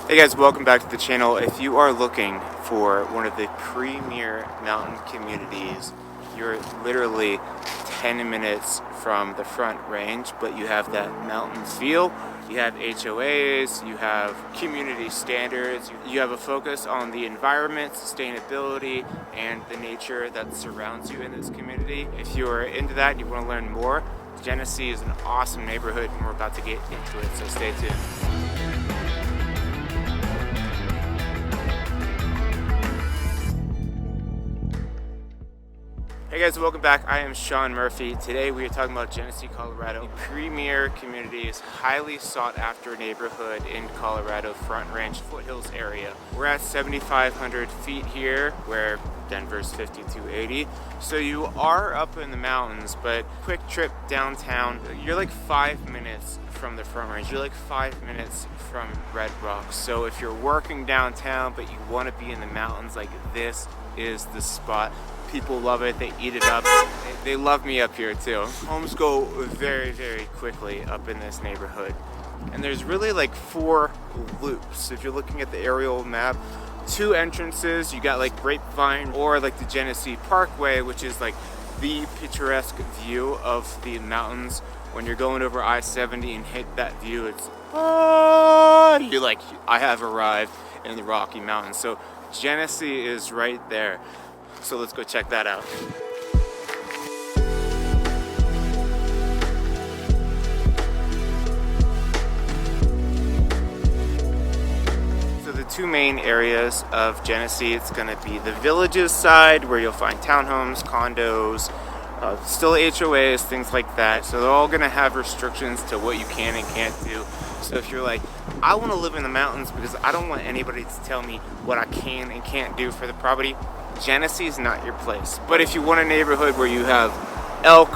Hey guys, welcome back to the channel. If you are looking for one of the premier mountain communities, you're literally 10 minutes from the Front Range, but you have that mountain feel. You have HOAs, you have community standards, you have a focus on the environment, sustainability, and the nature that surrounds you in this community. If you are into that and you want to learn more, Genesee is an awesome neighborhood and we're about to get into it, so stay tuned. Hey guys, welcome back. I am Sean Murphy. Today we are talking about Genesee, Colorado. Premier communities, highly sought after neighborhood in Colorado, Front Range, Foothills area. We're at 7,500 feet here, where Denver's 5,280. So you are up in the mountains, but quick trip downtown. You're like 5 minutes from the Front Range. You're like 5 minutes from Red Rocks. So if you're working downtown, but you want to be in the mountains, like this is the spot. People love it, they eat it up. They love me up here too. Homes go very, very quickly up in this neighborhood. And there's really like 4 loops. If you're looking at the aerial map, 2 entrances, you got like Grapevine or like the Genesee Parkway, which is like the picturesque view of the mountains. When you're going over I-70 and hit that view, it's, you're like, I have arrived in the Rocky Mountains. So Genesee is right there. So let's go check that out. So the 2 main areas of Genesee, it's going to be the Villages side where you'll find townhomes, condos, still HOAs, things like that. So they're all going to have restrictions to what you can and can't do. So if you're like, I want to live in the mountains because I don't want anybody to tell me what I can and can't do for the property, Genesee is not your place. But if you want a neighborhood where you have elk,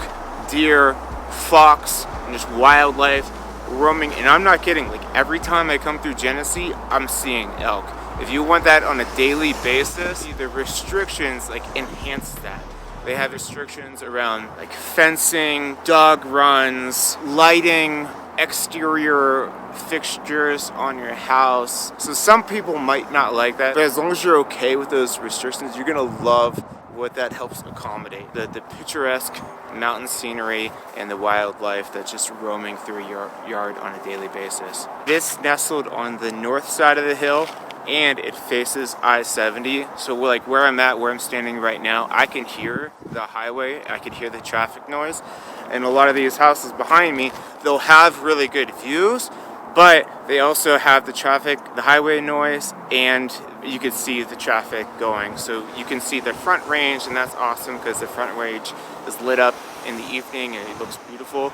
deer, fox, and just wildlife roaming, and I'm not kidding, like every time I come through Genesee, I'm seeing elk. If you want that on a daily basis, the restrictions like enhance that. They have restrictions around like fencing, dog runs, lighting, exterior fixtures on your house. So some people might not like that, but as long as you're okay with those restrictions, you're gonna love what that helps accommodate. The picturesque mountain scenery and the wildlife that's just roaming through your yard on a daily basis. This nestled on the north side of the hill and it faces I-70. So like where I'm at, where I'm standing right now, I can hear the highway, I can hear the traffic noise. And a lot of these houses behind me, they'll have really good views, but they also have the traffic, the highway noise, and you can see the traffic going. So you can see the Front Range, and that's awesome because the Front Range is lit up in the evening and it looks beautiful.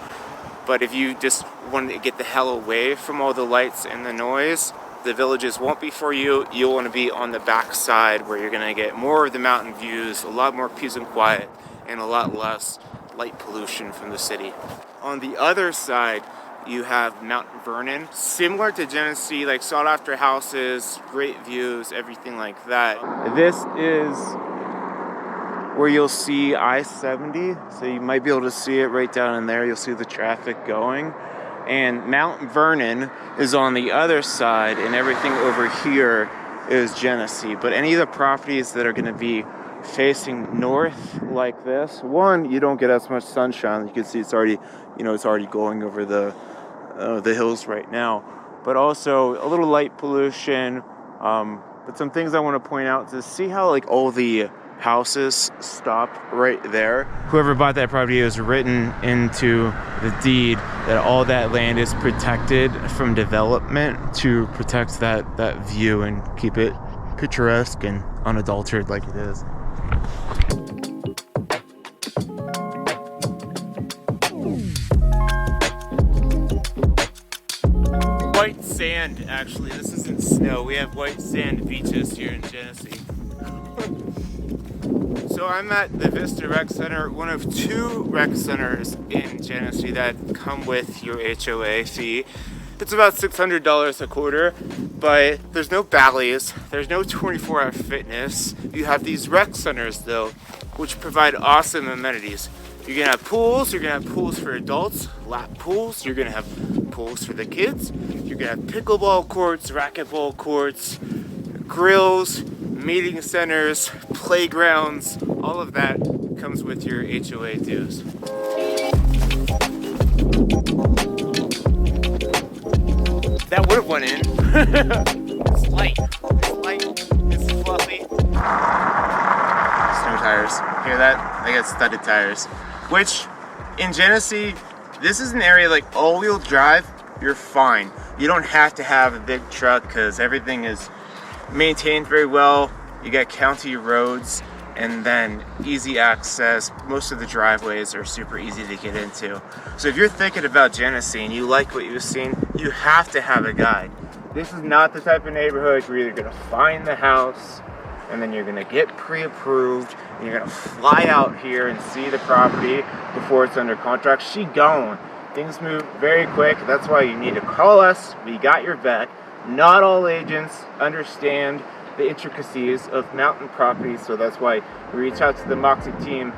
But if you just want to get the hell away from all the lights and the noise, the Villages won't be for you. You'll want to be on the back side where you're going to get more of the mountain views, a lot more peace and quiet, and a lot less light pollution from the city. On the other side, you have Mount Vernon, similar to Genesee, like sought after houses, great views, everything like that. This is where you'll see I-70, so you might be able to see it right down in there. You'll see the traffic going. And Mount Vernon is on the other side, and everything over here is Genesee. But any of the properties that are going to be facing north like this, one, you don't get as much sunshine. You can see it's already, it's already going over the hills right now. But also a little light pollution. But some things I want to point out to see how like all the houses stop right there. Whoever bought that property has written into the deed that all that land is protected from development to protect that view and keep it picturesque and unadulterated like it is. White sand, actually. This isn't snow. We have white sand beaches here in Genesee. So I'm at the Vista Rec Center, one of 2 rec centers in Genesee that come with your HOA fee. It's about $600 a quarter, but there's no Bally's, there's no 24-hour fitness. You have these rec centers though, which provide awesome amenities. You're gonna have pools for adults, lap pools, you're gonna have pools for the kids, you're You can have pickleball courts, racquetball courts, grills, meeting centers, playgrounds, all of that comes with your HOA dues. That would have went in. It's light. It's light. It's fluffy. Snow tires. Hear that? They got studded tires. Which, in Genesee, this is an area like all-wheel drive, you're fine. You don't have to have a big truck because everything is maintained very well. You got county roads and then easy access. Most of the driveways are super easy to get into. So if you're thinking about Genesee and you like what you've seen, you have to have a guide. This is not the type of neighborhood where you're gonna find the house and then you're gonna get pre-approved and you're gonna fly out here and see the property before it's under contract. She gone. Things move very quick. That's why you need to call us. We got your vet. Not all agents understand the intricacies of mountain properties, so that's why we reach out to the Moxie team.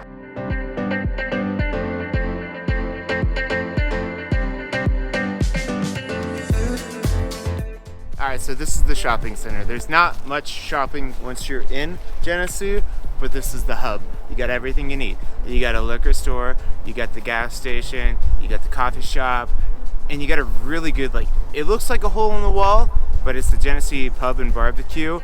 Alright, so this is the shopping center. There's not much shopping once you're in Genesee, but this is the hub. You got everything you need. You got a liquor store, you got the gas station, you got the coffee shop, and you got a really good, like, it looks like a hole in the wall, but it's the Genesee Pub and Barbecue.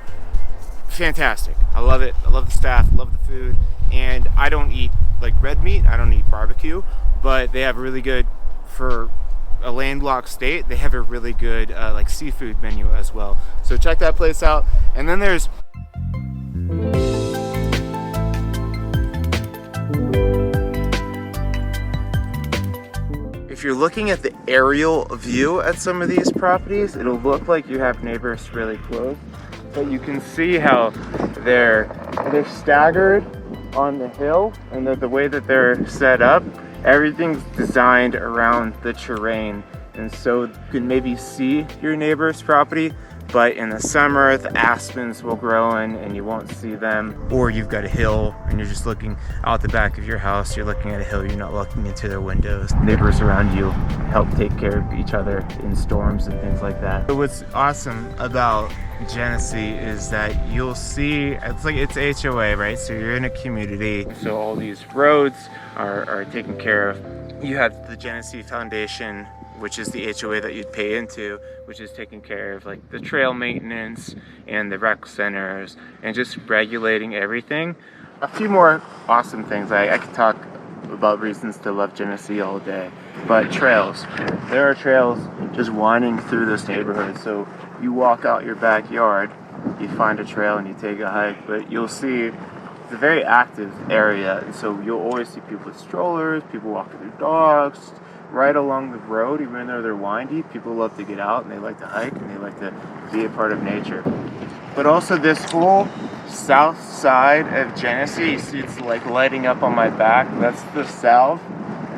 Fantastic. I love it. I love the staff, love the food, and I don't eat like red meat, I don't eat barbecue, but they have really good, for a landlocked state, they have a really good like seafood menu as well. So check that place out. And then there's if you're looking at the aerial view at some of these properties, it'll look like you have neighbors really close, but you can see how they're staggered on the hill, and the way that they're set up, everything's designed around the terrain, and so you can maybe see your neighbor's property, but in the summer the aspens will grow in and you won't see them. Or you've got a hill and you're just looking out the back of your house, you're looking at a hill, you're not looking into their windows. Neighbors around you help take care of each other in storms and things like that. So what's awesome about Genesee is that you'll see, it's like it's HOA, right? So you're in a community, so all these roads are taken care of. You have the Genesee Foundation, which is the HOA that you'd pay into, which is taking care of like the trail maintenance and the rec centers and just regulating everything. A few more awesome things. I could talk about reasons to love Genesee all day, but trails. There are trails just winding through this neighborhood. So you walk out your backyard, you find a trail and you take a hike, but you'll see it's a very active area, and so you'll always see people with strollers, people walking their dogs, right along the road. Even though they're windy, people love to get out and they like to hike and they like to be a part of nature. But also this whole south side of Genesee, you see it's like lighting up on my back, that's the south.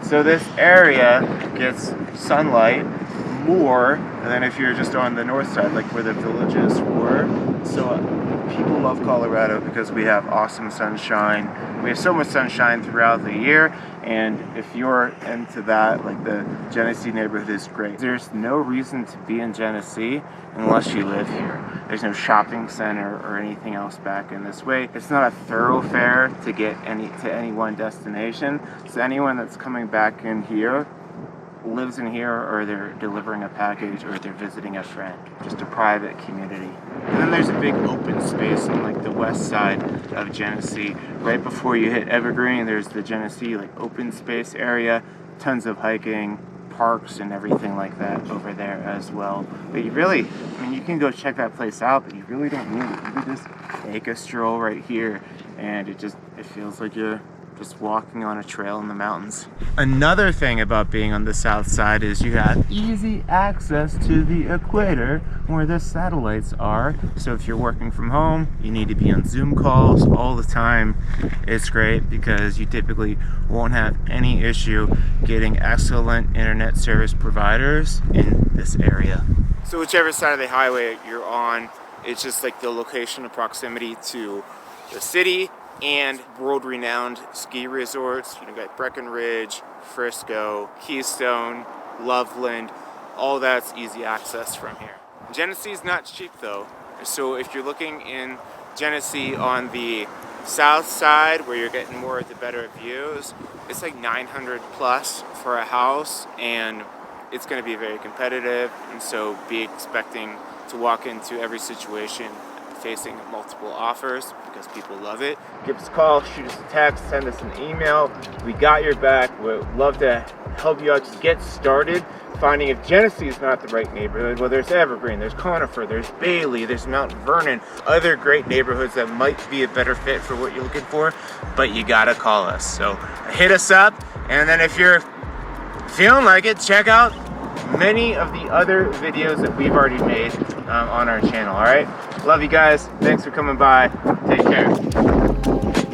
So this area gets sunlight more than if you're just on the north side, like where the villages were. So people love Colorado because we have awesome sunshine. We have so much sunshine throughout the year, and if you're into that, like the Genesee neighborhood is great. There's no reason to be in Genesee unless you live here. There's no shopping center or anything else back in this way. It's not a thoroughfare to get to any one destination. So anyone that's coming back in here lives in here, or they're delivering a package, or they're visiting a friend. Just a private community. And then there's a big open space on like the west side of Genesee. Right before you hit Evergreen, there's the Genesee like open space area. Tons of hiking, parks, and everything like that over there as well. But you really, I mean, you can go check that place out, but you really don't need it. You can just take a stroll right here, and it feels like you're just walking on a trail in the mountains. Another thing about being on the south side is you have easy access to the equator where the satellites are. So if you're working from home, you need to be on Zoom calls all the time. It's great because you typically won't have any issue getting excellent internet service providers in this area. So whichever side of the highway you're on, it's just like the location of proximity to the city and world-renowned ski resorts. You know, got Breckenridge, Frisco, Keystone, Loveland. all that's easy access from here. Genesee is not cheap though, so if you're looking in Genesee on the south side where you're getting more of the better views, it's like 900 plus for a house, and it's going to be very competitive, and so be expecting to walk into every situation facing multiple offers because people love it. Give us a call, shoot us a text, send us an email. We got your back. We'd love to help you out. Just get started finding if Genesee is not the right neighborhood. Well, there's Evergreen, there's Conifer, there's Bailey, there's Mount Vernon, other great neighborhoods that might be a better fit for what you're looking for, but you gotta call us. So hit us up, and then if you're feeling like it, check out many of the other videos that we've already made on our channel. All right, love you guys, thanks for coming by, take care.